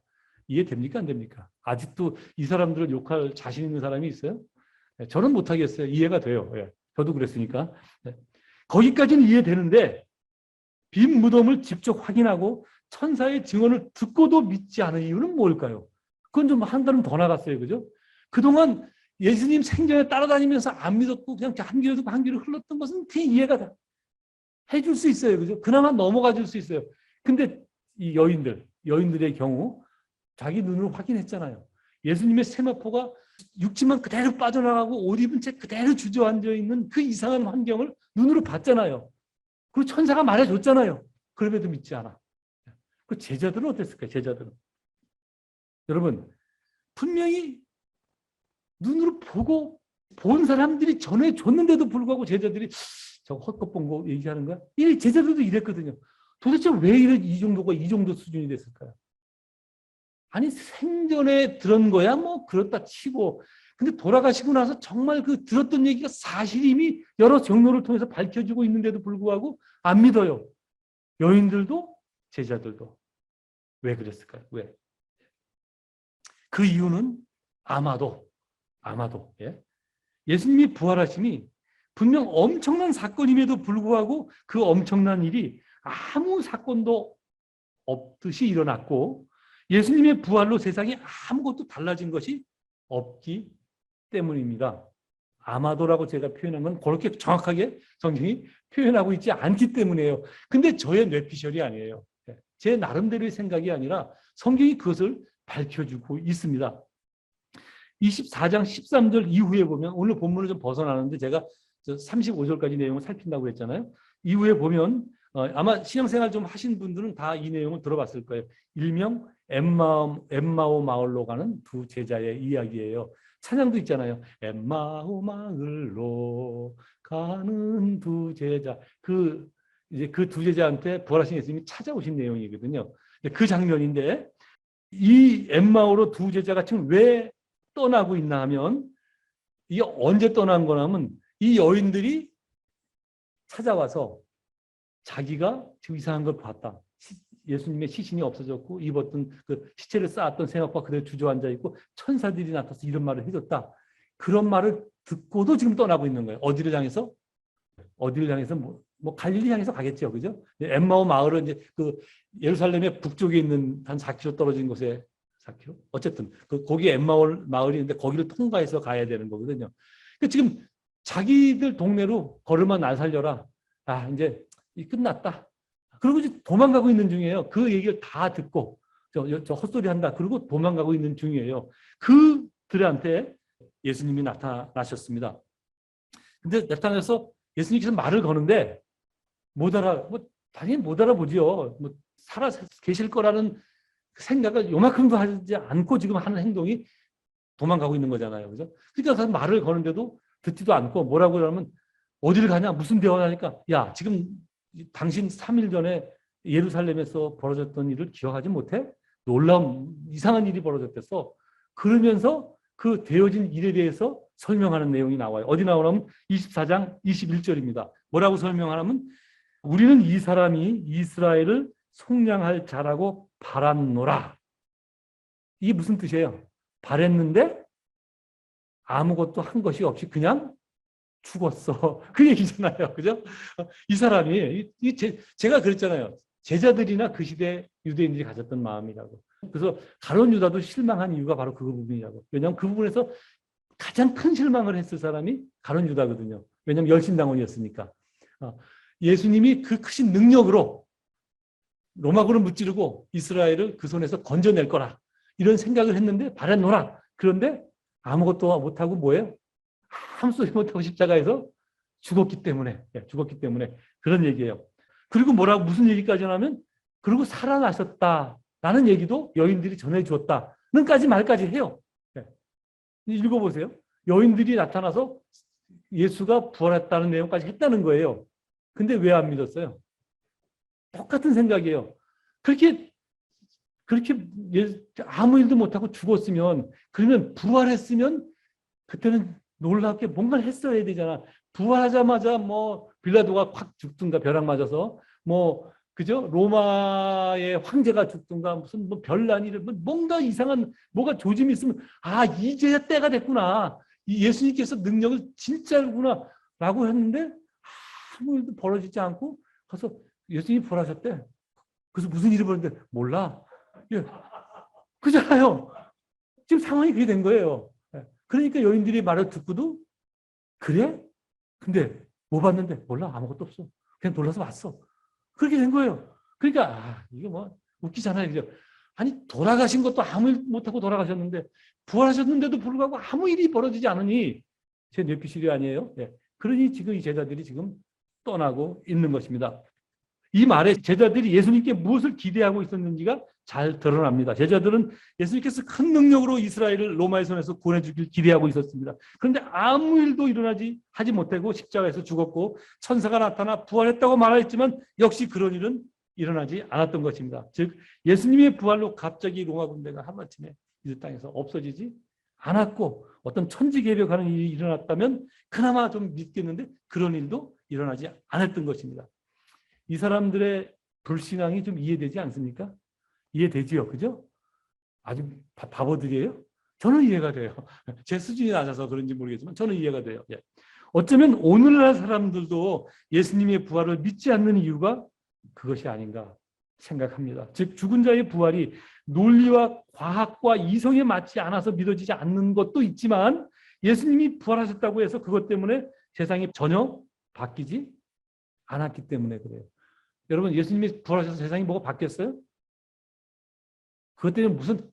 이해됩니까? 안 됩니까? 아직도 이 사람들을 욕할 자신 있는 사람이 있어요? 저는 못하겠어요. 이해가 돼요. 예. 저도 그랬으니까. 네. 거기까지는 이해되는데 빈 무덤을 직접 확인하고 천사의 증언을 듣고도 믿지 않은 이유는 뭘까요? 그건 좀 한 달은 더 나갔어요. 그죠? 그동안 예수님 생전에 따라다니면서 안 믿었고 그냥 한 귀로 듣고 한 귀로 흘렀던 것은 그냥 이해가 다 해줄 수 있어요. 그죠? 그나마 넘어가 줄 수 있어요. 근데 이 여인들의 경우 자기 눈으로 확인했잖아요. 예수님의 세마포가 육지만 그대로 빠져나가고 옷 입은 채 그대로 주저앉아 있는 그 이상한 환경을 눈으로 봤잖아요. 그리고 천사가 말해줬잖아요. 그럼에도 믿지 않아. 그 제자들은 어땠을까요? 제자들은. 여러분 분명히 눈으로 보고 본 사람들이 전해줬는데도 불구하고 제자들이 저거 헛것 본 거 얘기하는 거야? 이 제자들도 이랬거든요. 도대체 왜 이 정도 수준이 됐을까요? 아니 생전에 들은 거야 뭐 그렇다 치고 근데 돌아가시고 나서 정말 그 들었던 얘기가 사실임이 여러 경로를 통해서 밝혀지고 있는데도 불구하고 안 믿어요. 여인들도 제자들도. 왜 그랬을까요? 왜? 그 이유는 아마도 예? 예수님이 부활하심이 분명 엄청난 사건임에도 불구하고 그 엄청난 일이 아무 사건도 없듯이 일어났고 예수님의 부활로 세상에 아무것도 달라진 것이 없기 때문입니다. 아마도라고 제가 표현한 건 그렇게 정확하게 성경이 표현하고 있지 않기 때문이에요. 근데 저의 뇌피셜이 아니에요. 제 나름대로의 생각이 아니라 성경이 그것을 밝혀주고 있습니다. 24장 13절 이후에 보면 오늘 본문을 좀 벗어나는데 제가 35절까지 내용을 살핀다고 했잖아요. 이후에 보면 아마 신앙생활 좀 하신 분들은 다 이 내용을 들어봤을 거예요. 일명 엠마오 마을로 가는 두 제자의 이야기예요. 찬양도 있잖아요. 엠마오 마을로 가는 두 제자. 이제 그 두 제자한테 부활하신 예수님이 찾아오신 내용이거든요. 그 장면인데 이 엠마오로 두 제자가 지금 왜 떠나고 있나 하면 이게 언제 떠난 거냐면 이 여인들이 찾아와서 자기가 지금 이상한 걸 봤다. 예수님의 시신이 없어졌고 입었던 그 시체를 쌓았던 세마포가 그대로 주저앉아 있고 천사들이 나타나서 이런 말을 해줬다. 그런 말을 듣고도 지금 떠나고 있는 거예요. 어디를 향해서 뭐 갈릴리 향해서 가겠죠, 그죠? 엠마오 마을은 이제 그 예루살렘의 북쪽에 있는 한 4km 떨어진 곳에 4km? 어쨌든 거기 엠마오 마을이 있는데 거기를 통과해서 가야 되는 거거든요. 그러니까 지금 자기들 동네로 걸음아 날 살려라. 아 이제 끝났다. 그리고 이제 도망가고 있는 중이에요. 그 얘기를 다 듣고 저 헛소리 한다. 그리고 도망가고 있는 중이에요. 그들한테 예수님이 나타나셨습니다. 근데 나타나서 예수님께서 말을 거는데 당연히 못 알아보지요. 뭐 살아 계실 거라는 생각을 요만큼도 하지 않고 지금 하는 행동이 도망가고 있는 거잖아요. 그죠? 그러니까 말을 거는데도 듣지도 않고 뭐라고 그러면 어디를 가냐 무슨 대화하니까 야 지금 당신 3일 전에 예루살렘에서 벌어졌던 일을 기억하지 못해? 놀라운 이상한 일이 벌어졌댔어. 그러면서 그 되어진 일에 대해서 설명하는 내용이 나와요. 어디 나오냐면 24장 21절입니다. 뭐라고 설명하냐면 우리는 이 사람이 이스라엘을 속량할 자라고 바랐노라. 이게 무슨 뜻이에요? 바랬는데 아무것도 한 것이 없이 그냥 죽었어. 그 얘기잖아요. 그죠? 이 사람이, 제가 그랬잖아요. 제자들이나 그 시대 유대인들이 가졌던 마음이라고. 그래서 가룟 유다도 실망한 이유가 바로 그 부분이라고. 왜냐하면 그 부분에서 가장 큰 실망을 했을 사람이 가룟 유다거든요. 왜냐하면 열심당원이었으니까. 예수님이 그 크신 능력으로 로마군을 무찌르고 이스라엘을 그 손에서 건져낼 거라. 이런 생각을 했는데 바랬노라. 그런데 아무것도 못하고 뭐예요? 아무 소리 못하고 십자가에서 죽었기 때문에 그런 얘기예요. 그리고 뭐라고 무슨 얘기까지 하냐면 그리고 살아나셨다라는 얘기도 여인들이 전해주었다는까지 말까지 해요. 읽어보세요. 여인들이 나타나서 예수가 부활했다는 내용까지 했다는 거예요. 근데 왜 안 믿었어요? 똑같은 생각이에요. 그렇게 아무 일도 못하고 죽었으면 그러면 부활했으면 그때는 놀랍게 뭔가를 했어야 되잖아. 부활하자마자 뭐 빌라도가 확 죽든가 벼락 맞아서 뭐 그죠? 로마의 황제가 죽든가 무슨 뭐 별난이 뭔가 이상한 뭐가 조짐이 있으면 이제야 때가 됐구나. 예수님께서 능력을 진짜구나라고 했는데 아무 일도 벌어지지 않고 가서 예수님이 부활하셨대. 그래서 무슨 일이 벌어졌는데 몰라. 예. 그잖아요. 지금 상황이 그게 된 거예요. 그러니까 여인들이 말을 듣고도 그래? 근데 뭐 봤는데 몰라 아무것도 없어. 그냥 놀라서 왔어. 그렇게 된 거예요. 그러니까 이게 뭐 웃기잖아요. 그죠? 아니 돌아가신 것도 아무 일 못하고 돌아가셨는데 부활하셨는데도 불구하고 아무 일이 벌어지지 않으니 제 뇌피실이 아니에요. 네. 그러니 지금 이 제자들이 지금 떠나고 있는 것입니다. 이 말에 제자들이 예수님께 무엇을 기대하고 있었는지가 잘 드러납니다. 제자들은 예수님께서 큰 능력으로 이스라엘을 로마의 손에서 구원해 주길 기대하고 있었습니다. 그런데 아무 일도 하지 못하고 십자가에서 죽었고 천사가 나타나 부활했다고 말했지만 역시 그런 일은 일어나지 않았던 것입니다. 즉 예수님의 부활로 갑자기 로마 군대가 하루아침에 이 땅에서 없어지지 않았고 어떤 천지개벽하는 일이 일어났다면 그나마 좀 믿겠는데 그런 일도 일어나지 않았던 것입니다. 이 사람들의 불신앙이 좀 이해되지 않습니까? 이해되지요. 그죠? 아주 바보들이에요? 저는 이해가 돼요. 제 수준이 낮아서 그런지 모르겠지만 저는 이해가 돼요. 예. 어쩌면 오늘날 사람들도 예수님의 부활을 믿지 않는 이유가 그것이 아닌가 생각합니다. 즉 죽은 자의 부활이 논리와 과학과 이성에 맞지 않아서 믿어지지 않는 것도 있지만 예수님이 부활하셨다고 해서 그것 때문에 세상이 전혀 바뀌지 않았기 때문에 그래요. 여러분 예수님이 부활하셔서 세상이 뭐가 바뀌었어요? 그것 때문에 무슨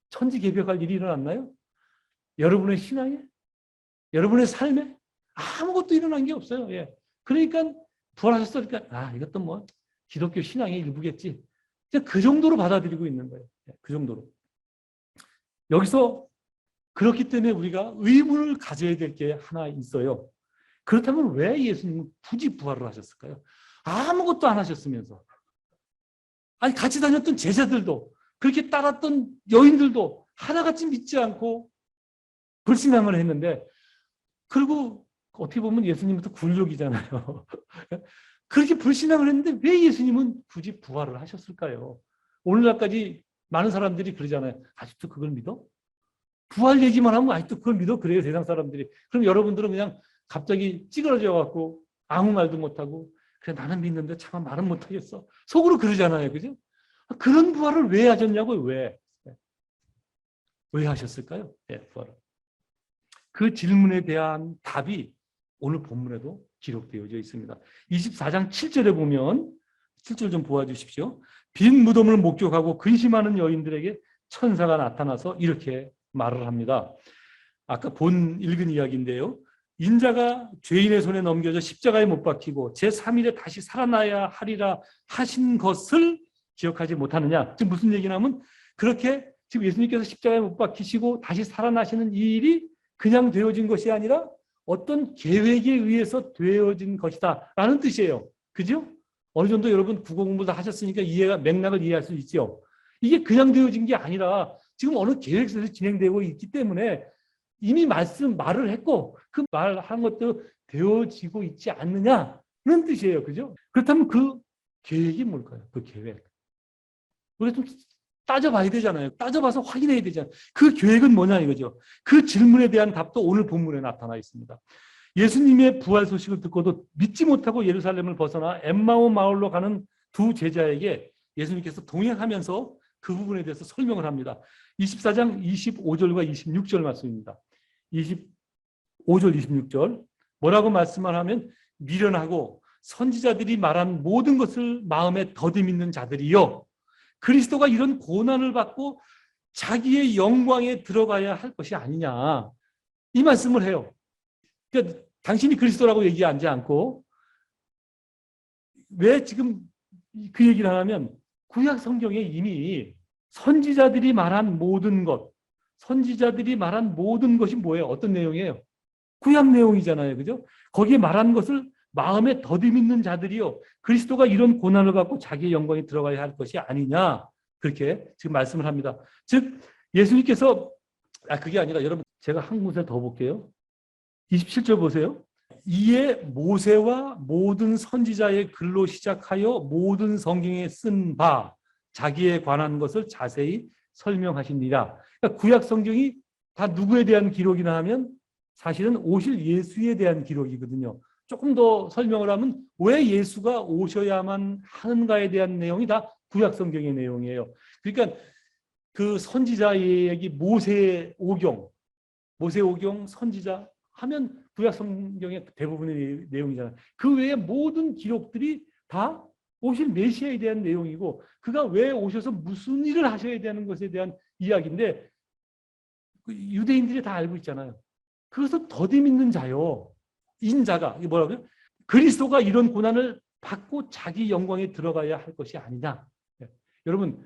천지개벽할 일이 일어났나요? 여러분의 신앙에? 여러분의 삶에? 아무것도 일어난 게 없어요. 예. 그러니까 부활하셨으니까 이것도 뭐 기독교 신앙의 일부겠지. 그 정도로 받아들이고 있는 거예요. 예. 그 정도로. 여기서 그렇기 때문에 우리가 의문을 가져야 될 게 하나 있어요. 그렇다면 왜 예수님은 굳이 부활을 하셨을까요? 아무것도 안 하셨으면서. 아니 같이 다녔던 제자들도 그렇게 따랐던 여인들도 하나같이 믿지 않고 불신앙을 했는데 그리고 어떻게 보면 예수님부터 굴욕이잖아요. 그렇게 불신앙을 했는데 왜 예수님은 굳이 부활을 하셨을까요? 오늘날까지 많은 사람들이 그러잖아요. 아직도 그걸 믿어? 부활 얘기만 하면 아직도 그걸 믿어? 그래요 세상 사람들이. 그럼 여러분들은 그냥 갑자기 찌그러져 갖고 아무 말도 못하고 그래 나는 믿는데 차마 말은 못하겠어. 속으로 그러잖아요. 그죠? 그런 부활을 왜 하셨냐고요. 왜 하셨을까요? 부활을. 그 질문에 대한 답이 오늘 본문에도 기록되어져 있습니다. 24장 7절에 보면 7절 좀 보아주십시오. 빈 무덤을 목격하고 근심하는 여인들에게 천사가 나타나서 이렇게 말을 합니다. 아까 읽은 이야기인데요. 인자가 죄인의 손에 넘겨져 십자가에 못 박히고 제3일에 다시 살아나야 하리라 하신 것을 기억하지 못하느냐. 지금 무슨 얘기냐면 그렇게 지금 예수님께서 십자가에 못 박히시고 다시 살아나시는 이 일이 그냥 되어진 것이 아니라 어떤 계획에 의해서 되어진 것이다 라는 뜻이에요. 그죠? 어느 정도 여러분 국어 공부 다 하셨으니까 맥락을 이해할 수 있죠. 이게 그냥 되어진 게 아니라 지금 어느 계획에서 진행되고 있기 때문에 이미 말을 했고 그 말한 것도 되어지고 있지 않느냐는 뜻이에요. 그죠? 그렇다면 그 계획이 뭘까요? 그 계획. 우리가 좀 따져봐야 되잖아요. 따져봐서 확인해야 되잖아요. 그 계획은 뭐냐 이거죠. 그 질문에 대한 답도 오늘 본문에 나타나 있습니다. 예수님의 부활 소식을 듣고도 믿지 못하고 예루살렘을 벗어나 엠마오 마을로 가는 두 제자에게 예수님께서 동행하면서 그 부분에 대해서 설명을 합니다. 24장 25절과 26절 말씀입니다. 25절, 26절 뭐라고 말씀을 하면 미련하고 선지자들이 말한 모든 것을 마음에 더디 믿는 자들이요. 그리스도가 이런 고난을 받고 자기의 영광에 들어가야 할 것이 아니냐. 이 말씀을 해요. 그러니까 당신이 그리스도라고 얘기하지 않고 왜 지금 그 얘기를 하냐면 구약 성경에 이미 선지자들이 말한 모든 것, 선지자들이 말한 모든 것이 뭐예요? 어떤 내용이에요? 구약 내용이잖아요. 그죠? 거기에 말한 것을 마음에 더디 믿는 자들이요. 그리스도가 이런 고난을 받고 자기의 영광에 들어가야 할 것이 아니냐. 그렇게 지금 말씀을 합니다. 즉 예수님께서 그게 아니라 여러분 제가 한 군데 더 볼게요. 27절 보세요. 이에 모세와 모든 선지자의 글로 시작하여 모든 성경에 쓴 바 자기에 관한 것을 자세히 설명하시니라. 그러니까 구약 성경이 다 누구에 대한 기록이나 하면 사실은 오실 예수에 대한 기록이거든요. 조금 더 설명을 하면 왜 예수가 오셔야만 하는가에 대한 내용이 다 구약 성경의 내용이에요. 그러니까 그 선지자의 얘기 모세 오경 선지자 하면 구약 성경의 대부분의 내용이잖아요. 그 외에 모든 기록들이 다 오실 메시아에 대한 내용이고 그가 왜 오셔서 무슨 일을 하셔야 되는 것에 대한 이야기인데 유대인들이 다 알고 있잖아요. 그것을 더디 믿는 자요. 인자가 이게 뭐라고요? 그리스도가 이런 고난을 받고 자기 영광에 들어가야 할 것이 아니냐. 여러분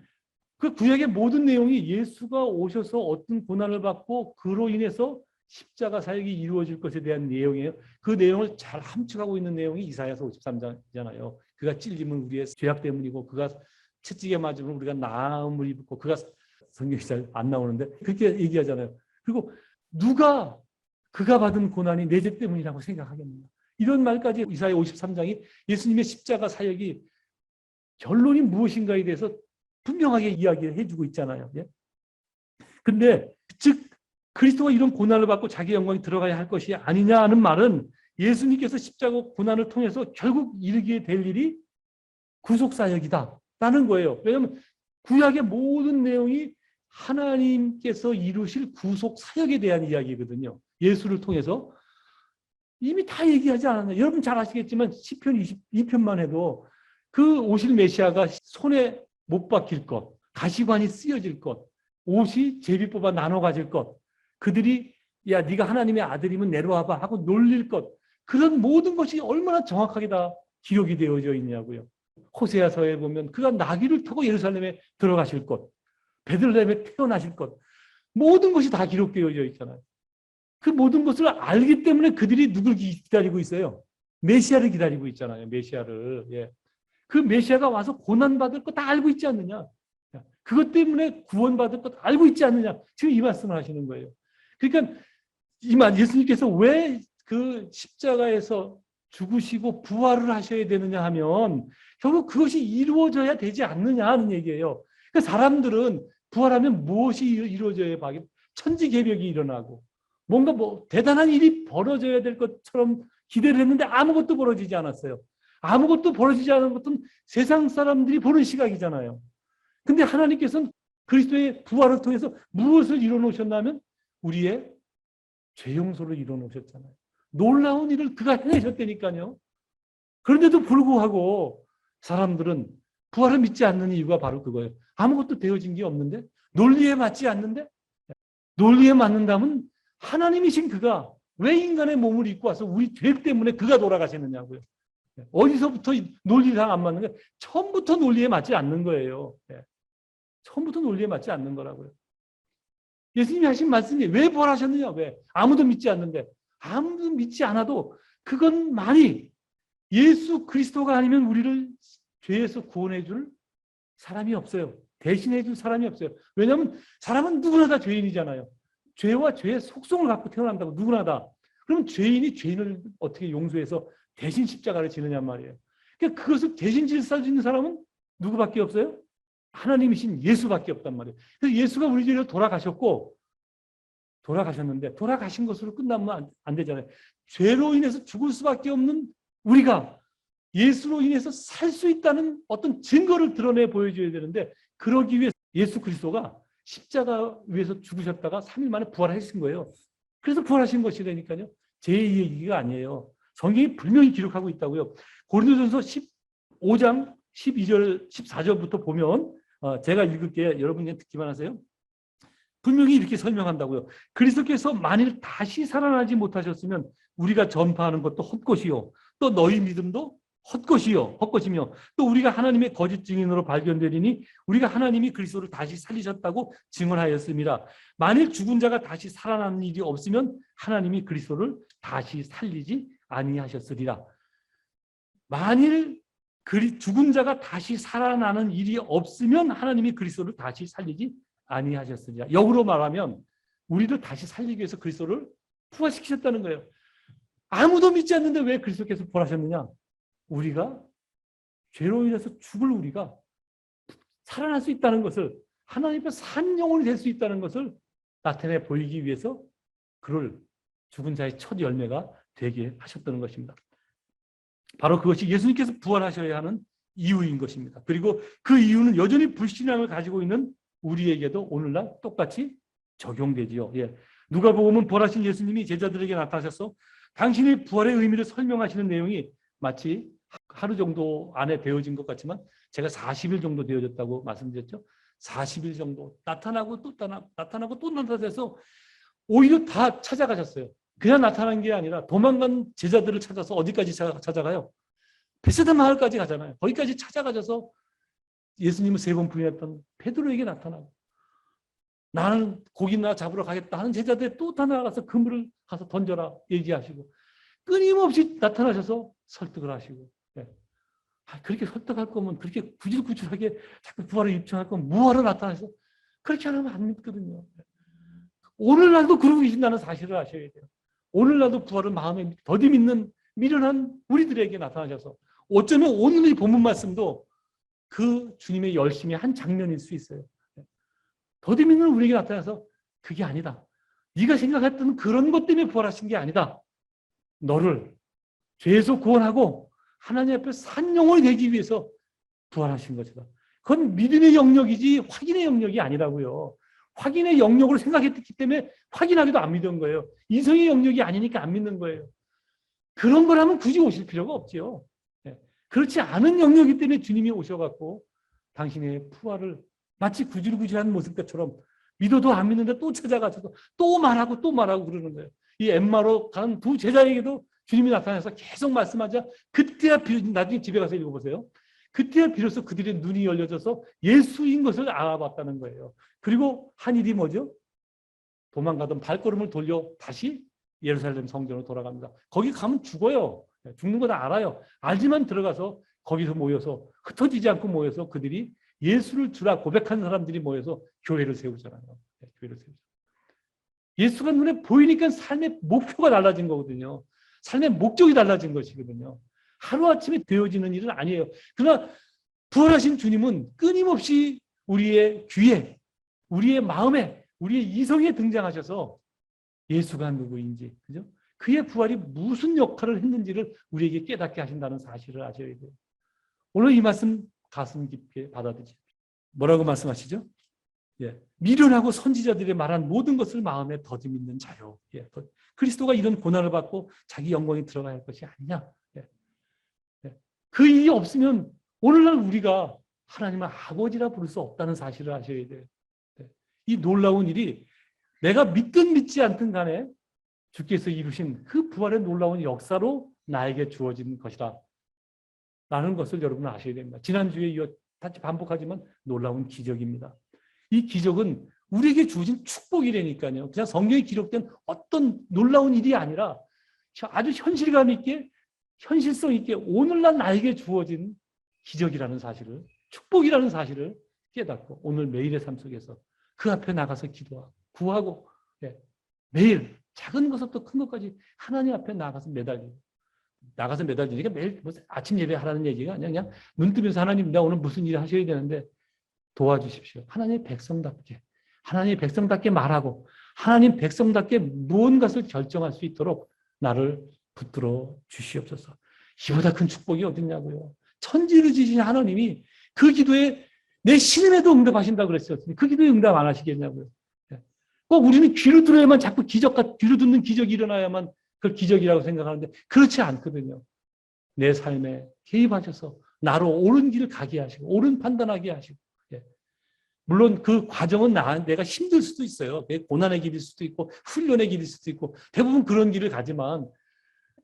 그 구약의 모든 내용이 예수가 오셔서 어떤 고난을 받고 그로 인해서 십자가 사역이 이루어질 것에 대한 내용이에요. 그 내용을 잘 함축하고 있는 내용이 이사야서 53장이잖아요. 그가 찔림은 우리의 죄악 때문이고 그가 채찍에 맞으면 우리가 나음을 입고 그가 성경이 잘 안 나오는데 그렇게 얘기하잖아요. 그리고 누가 그가 받은 고난이 내 죄 때문이라고 생각하겠느냐. 이런 말까지 이사야 53장이 예수님의 십자가 사역이 결론이 무엇인가에 대해서 분명하게 이야기해 주고 있잖아요. 그런데 즉 그리스도가 이런 고난을 받고 자기 영광에 들어가야 할 것이 아니냐는 말은 예수님께서 십자가 고난을 통해서 결국 이르게 될 일이 구속사역이다라는 거예요. 왜냐하면 구약의 모든 내용이 하나님께서 이루실 구속사역에 대한 이야기거든요. 예수를 통해서 이미 다 얘기하지 않았나요? 여러분 잘 아시겠지만 시편 22편만 해도 그 오실 메시아가 손에 못 박힐 것, 가시관이 쓰여질 것, 옷이 제비 뽑아 나눠 가질 것, 그들이 야 네가 하나님의 아들이면 내려와봐 하고 놀릴 것, 그런 모든 것이 얼마나 정확하게 다 기록이 되어져 있냐고요. 호세아서에 보면 그가 나귀를 타고 예루살렘에 들어가실 것, 베들레헴에 태어나실 것, 모든 것이 다 기록되어져 있잖아요. 그 모든 것을 알기 때문에 그들이 누굴 기다리고 있어요? 메시아를 기다리고 있잖아요. 메시아를. 예. 그 메시아가 와서 고난받을 거 다 알고 있지 않느냐. 그것 때문에 구원받을 것 알고 있지 않느냐. 지금 이 말씀을 하시는 거예요. 그러니까 예수님께서 왜 그 십자가에서 죽으시고 부활을 하셔야 되느냐 하면 결국 그것이 이루어져야 되지 않느냐 하는 얘기예요. 그러니까 사람들은 부활하면 무엇이 이루어져야 하겠? 천지개벽이 일어나고 뭔가 대단한 일이 벌어져야 될 것처럼 기대를 했는데 아무것도 벌어지지 않았어요. 아무것도 벌어지지 않은 것은 세상 사람들이 보는 시각이잖아요. 근데 하나님께서는 그리스도의 부활을 통해서 무엇을 이뤄놓으셨냐면 우리의 죄 용서를 이뤄놓으셨잖아요. 놀라운 일을 그가 해내셨다니까요. 그런데도 불구하고 사람들은 부활을 믿지 않는 이유가 바로 그거예요. 아무것도 되어진 게 없는데 논리에 맞지 않는데 논리에 맞는다면 하나님이신 그가 왜 인간의 몸을 입고 와서 우리 죄 때문에 그가 돌아가셨느냐고요. 어디서부터 논리상 안 맞는 거예요? 처음부터 논리에 맞지 않는 거예요. 처음부터 논리에 맞지 않는 거라고요. 예수님이 하신 말씀이 왜 부활하셨느냐? 왜? 아무도 믿지 않는데. 아무도 믿지 않아도 그건 많이 예수 그리스도가 아니면 우리를 죄에서 구원해 줄 사람이 없어요. 대신해 줄 사람이 없어요. 왜냐하면 사람은 누구나 다 죄인이잖아요. 죄와 죄의 속성을 갖고 태어난다고 누구나 다. 그럼 죄인이 죄인을 어떻게 용서해서 대신 십자가를 지느냐 말이에요. 그러니까 그것을 대신 질 수 있는 사람은 누구밖에 없어요? 하나님이신 예수밖에 없단 말이에요. 그래서 예수가 우리 죄로 돌아가셨는데 돌아가신 것으로 끝나면 안 되잖아요. 죄로 인해서 죽을 수밖에 없는 우리가 예수로 인해서 살 수 있다는 어떤 증거를 드러내 보여줘야 되는데 그러기 위해 예수 그리스도가 십자가 위에서 죽으셨다가 3일 만에 부활하신 거예요. 그래서 부활하신 것이라니까요. 제 얘기가 아니에요. 성경이 분명히 기록하고 있다고요. 고린도전서 15장 12절 14절부터 보면 제가 읽을게요. 여러분이 듣기만 하세요. 분명히 이렇게 설명한다고요. 그리스도께서 만일 다시 살아나지 못하셨으면 우리가 전파하는 것도 헛것이요. 또 너희 믿음도 헛것이며 또 우리가 하나님의 거짓 증인으로 발견되리니 우리가 하나님이 그리스도를 다시 살리셨다고 증언하였습니다. 만일 죽은 자가 다시 살아나는 일이 없으면 하나님이 그리스도를 다시 살리지 아니하셨으리라. 만일 죽은 자가 다시 살아나는 일이 없으면 하나님이 그리스도를 다시 살리지 아니하셨으리라. 역으로 말하면 우리를 다시 살리기 위해서 그리스도를 부활시키셨다는 거예요. 아무도 믿지 않는데 왜 그리스도께서 부활하셨느냐? 우리가 죄로 인해서 죽을 우리가 살아날 수 있다는 것을 하나님 앞에 산 영혼이 될 수 있다는 것을 나타내 보이기 위해서 그를 죽은 자의 첫 열매가 되게 하셨다는 것입니다. 바로 그것이 예수님께서 부활하셔야 하는 이유인 것입니다. 그리고 그 이유는 여전히 불신앙을 가지고 있는 우리에게도 오늘날 똑같이 적용되지요. 누가복음은 부활하신 예수님이 제자들에게 나타나셔서 당신의 부활의 의미를 설명하시는 내용이 마치 하루 정도 안에 되어진 것 같지만 제가 40일 정도 되어졌다고 말씀드렸죠. 40일 정도 나타나고 또 나타나서 오히려 다 찾아가셨어요. 그냥 나타난 게 아니라 도망간 제자들을 찾아서 어디까지 찾아가요? 베세다 마을까지 가잖아요. 거기까지 찾아가셔서 예수님을 3번 부인했던 베드로에게 나타나고 나는 고기나 잡으러 가겠다 하는 제자들이 또 나가서 그물을 가서 던져라 얘기하시고 끊임없이 나타나셔서 설득을 하시고 그렇게 설득할 거면 그렇게 구질구질하게 자꾸 부활을 입증할 거면 뭐하러 나타나셔서 그렇게 하면 안 믿거든요. 오늘날도 그러고 계신다는 사실을 아셔야 돼요. 오늘날도 부활을 마음에 더디 믿는 미련한 우리들에게 나타나셔서 어쩌면 오늘 이 본문 말씀도 그 주님의 열심의 한 장면일 수 있어요. 더디 믿는 우리에게 나타나서 그게 아니다. 네가 생각했던 그런 것 때문에 부활하신 게 아니다. 너를 죄에서 구원하고 하나님 앞에 산 영혼이 되기 위해서 부활하신 것이다. 그건 믿음의 영역이지 확인의 영역이 아니라고요. 확인의 영역으로 생각했기 때문에 확인하기도 안 믿은 거예요. 이성의 영역이 아니니까 안 믿는 거예요. 그런 거라면 굳이 오실 필요가 없죠. 그렇지 않은 영역이기 때문에 주님이 오셔갖고 당신의 부활을 마치 구질구질한 모습처럼 믿어도 안 믿는데 또 찾아가서 또 말하고 그러는 거예요. 이 엠마로 가는 두 제자에게도 주님이 나타나서 계속 말씀하자 그때야 나중에 집에 가서 읽어보세요. 그때야 비로소 그들의 눈이 열려져서 예수인 것을 알아봤다는 거예요. 그리고 한 일이 뭐죠? 도망가던 발걸음을 돌려 다시 예루살렘 성전으로 돌아갑니다. 거기 가면 죽어요. 죽는 거 다 알아요. 알지만 들어가서 거기서 모여서 흩어지지 않고 모여서 그들이 예수를 주라 고백한 사람들이 모여서 교회를 세우잖아요. 교회를 세우죠. 예수가 눈에 보이니까 삶의 목표가 달라진 거거든요. 삶의 목적이 달라진 것이거든요. 하루아침에 되어지는 일은 아니에요. 그러나 부활하신 주님은 끊임없이 우리의 귀에, 우리의 마음에, 우리의 이성에 등장하셔서 예수가 누구인지, 그죠? 그의 부활이 무슨 역할을 했는지를 우리에게 깨닫게 하신다는 사실을 아셔야 돼요. 오늘 이 말씀 가슴 깊게 받아들이십시오. 뭐라고 말씀하시죠? 미련하고 선지자들이 말한 모든 것을 마음에 더디 믿는 자요. 그리스도가 이런 고난을 받고 자기 영광에 들어가야 할 것이 아니냐. 그 일이 없으면 오늘날 우리가 하나님을 아버지라 부를 수 없다는 사실을 아셔야 돼요. 이 놀라운 일이 내가 믿든 믿지 않든 간에 주께서 이루신 그 부활의 놀라운 역사로 나에게 주어진 것이다 라는 것을 여러분 아셔야 됩니다. 지난주에 이어 다시 반복하지만 놀라운 기적입니다. 이 기적은 우리에게 주어진 축복이라니까요. 그냥 성경에 기록된 어떤 놀라운 일이 아니라 아주 현실감 있게 현실성 있게 오늘날 나에게 주어진 기적이라는 사실을 축복이라는 사실을 깨닫고 오늘 매일의 삶 속에서 그 앞에 나가서 기도하고 구하고 매일 작은 것부터 큰 것까지 하나님 앞에 나가서 매달리니까 매일 아침 예배 하라는 얘기가 아니라 그냥 눈 뜨면서 하나님 나 오늘 무슨 일을 하셔야 되는데 도와주십시오. 하나님의 백성답게 말하고 하나님 백성답게 무언가를 결정할 수 있도록 나를 붙들어 주시옵소서. 이보다 큰 축복이 어딨냐고요. 천지를 지으신 하나님이 그 기도에 내 신음에도 응답하신다고 그랬어요. 그 기도에 응답 안 하시겠냐고요. 꼭 우리는 귀로 들어야만 자꾸 귀로 듣는 기적이 일어나야만 그걸 기적이라고 생각하는데 그렇지 않거든요. 내 삶에 개입하셔서 나로 옳은 길을 가게 하시고 옳은 판단하게 하시고 물론 그 과정은 내가 힘들 수도 있어요. 고난의 길일 수도 있고 훈련의 길일 수도 있고 대부분 그런 길을 가지만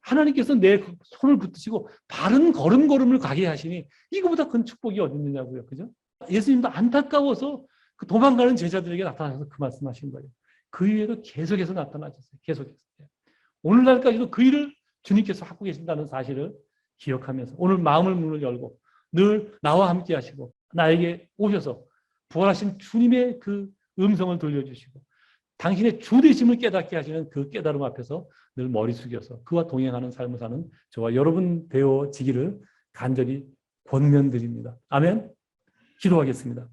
하나님께서 내 손을 붙드시고 바른 걸음걸음을 가게 하시니 이거보다 큰 축복이 어디 있느냐고요. 그죠? 예수님도 안타까워서 그 도망가는 제자들에게 나타나서 그 말씀하신 거예요. 그 일에도 계속해서 나타나셨어요. 계속해서. 오늘날까지도 그 일을 주님께서 하고 계신다는 사실을 기억하면서 오늘 마음을 문을 열고 늘 나와 함께 하시고 나에게 오셔서 부활하신 주님의 그 음성을 들려주시고 당신의 주되심을 깨닫게 하시는 그 깨달음 앞에서 늘 머리 숙여서 그와 동행하는 삶을 사는 저와 여러분 되어지기를 간절히 권면드립니다. 아멘. 기도하겠습니다.